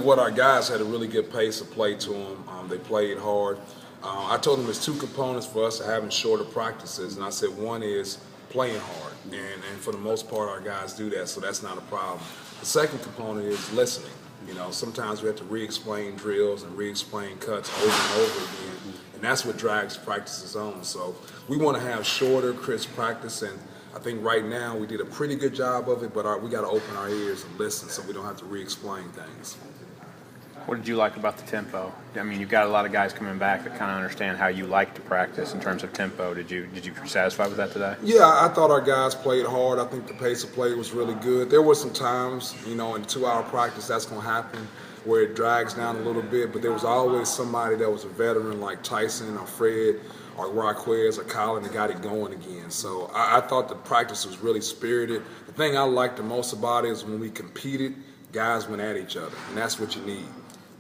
What our guys had a really good pace of play to them. They played hard. I told them there's two components for us to having shorter practices, and I said one is playing hard, and for the most part our guys do that, so that's not a problem. The second component is listening. You know, sometimes we have to re-explain drills and re-explain cuts over and over again, and that's what drags practices on. So we want to have shorter, crisp practice, and I think right now we did a pretty good job of it, but we got to open our ears and listen so we don't have to re-explain things. What did you like about the tempo? I mean, you've got a lot of guys coming back that kind of understand how you like to practice in terms of tempo. Did you satisfied with that today? Yeah, I thought our guys played hard. I think the pace of play was really good. There were some times, you know, in 2-hour practice that's going to happen where it drags down a little bit, but there was always somebody that was a veteran like Tyson or Fred or Raquez or Colin that got it going again. So I thought the practice was really spirited. The thing I liked the most about it is when we competed, guys went at each other, and that's what you need.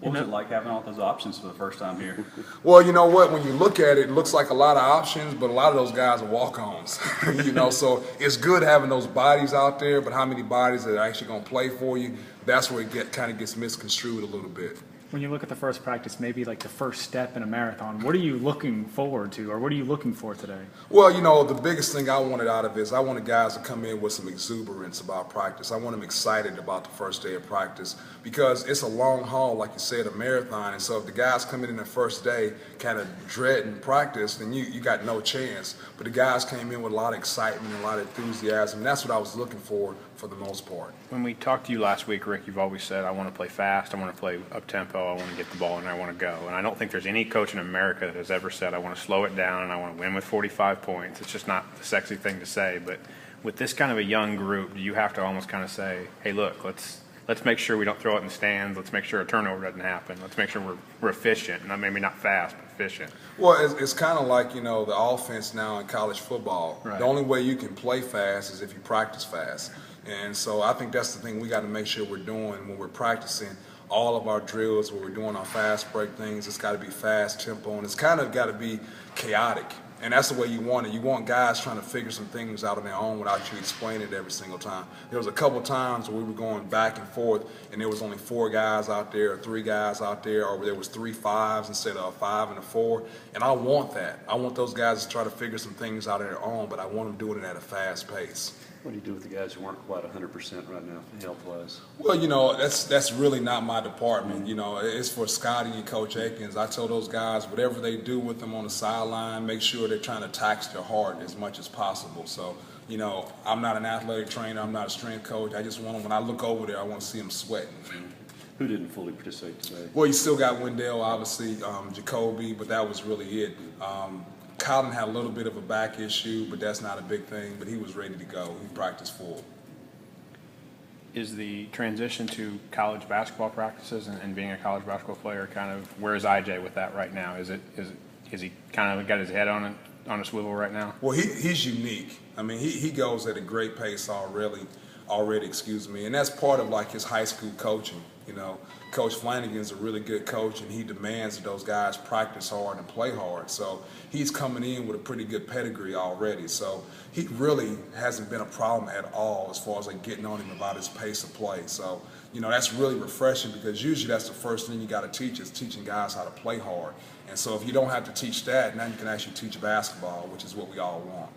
What was it like having all those options for the first time here? Well, you know what? When you look at it, it looks like a lot of options, but a lot of those guys are walk-ons. You know, so it's good having those bodies out there, but how many bodies that are actually going to play for you? That's where it kind of gets misconstrued a little bit. When you look at the first practice, maybe like the first step in a marathon, what are you looking forward to, or what are you looking for today? Well, you know, the biggest thing I wanted out of this, I wanted guys to come in with some exuberance about practice. I want them excited about the first day of practice because it's a long haul, like you said, a marathon. And so if the guys come in the first day kind of dreading practice, then you got no chance. But the guys came in with a lot of excitement and a lot of enthusiasm, and that's what I was looking for the most part. When we talked to you last week, Rick, you've always said, I want to play fast, I want to play up-tempo, I want to get the ball, and I want to go. And I don't think there's any coach in America that has ever said, I want to slow it down and I want to win with 45 points. It's just not the sexy thing to say. But with this kind of a young group, do you have to almost kind of say, hey, look, let's make sure we don't throw it in the stands. Let's make sure a turnover doesn't happen. Let's make sure we're efficient. Maybe not fast, but efficient. Well, it's kind of like, you know, the offense now in college football. Right. The only way you can play fast is if you practice fast. And so I think that's the thing we got to make sure we're doing when we're practicing all of our drills, when we're doing our fast break things. It's got to be fast tempo, and it's kind of got to be chaotic. And that's the way you want it. You want guys trying to figure some things out on their own without you explaining it every single time. There was a couple times where we were going back and forth, and there was only 4 guys out there or 3 guys out there, or there was 3 5s instead of a 5 and a 4. And I want that. I want those guys to try to figure some things out on their own, but I want them doing it at a fast pace. What do you do with the guys who aren't quite 100% right now, health-wise? Well, you know, that's really not my department. You know, it's for Scotty and Coach Aikens. I tell those guys whatever they do with them on the sideline, make sure they're trying to tax their heart as much as possible. So, you know, I'm not an athletic trainer. I'm not a strength coach. I just want them, when I look over there, I want to see them sweating. Who didn't fully participate today? Well, you still got Wendell, obviously, Jacoby, but that was really it. Colin had a little bit of a back issue, but that's not a big thing, but he was ready to go. He practiced full. Is the transition to college basketball practices and being a college basketball player kind of, where is IJ with that right now? Is he kind of got his head on a swivel right now? Well, he's unique. I mean, he goes at a great pace already, and that's part of like his high school coaching. You know, Coach Flanagan's a really good coach, and he demands that those guys practice hard and play hard. So he's coming in with a pretty good pedigree already. So he really hasn't been a problem at all as far as like getting on him about his pace of play. So, you know, that's really refreshing because usually that's the first thing you got to teach is teaching guys how to play hard. And so if you don't have to teach that, now you can actually teach basketball, which is what we all want.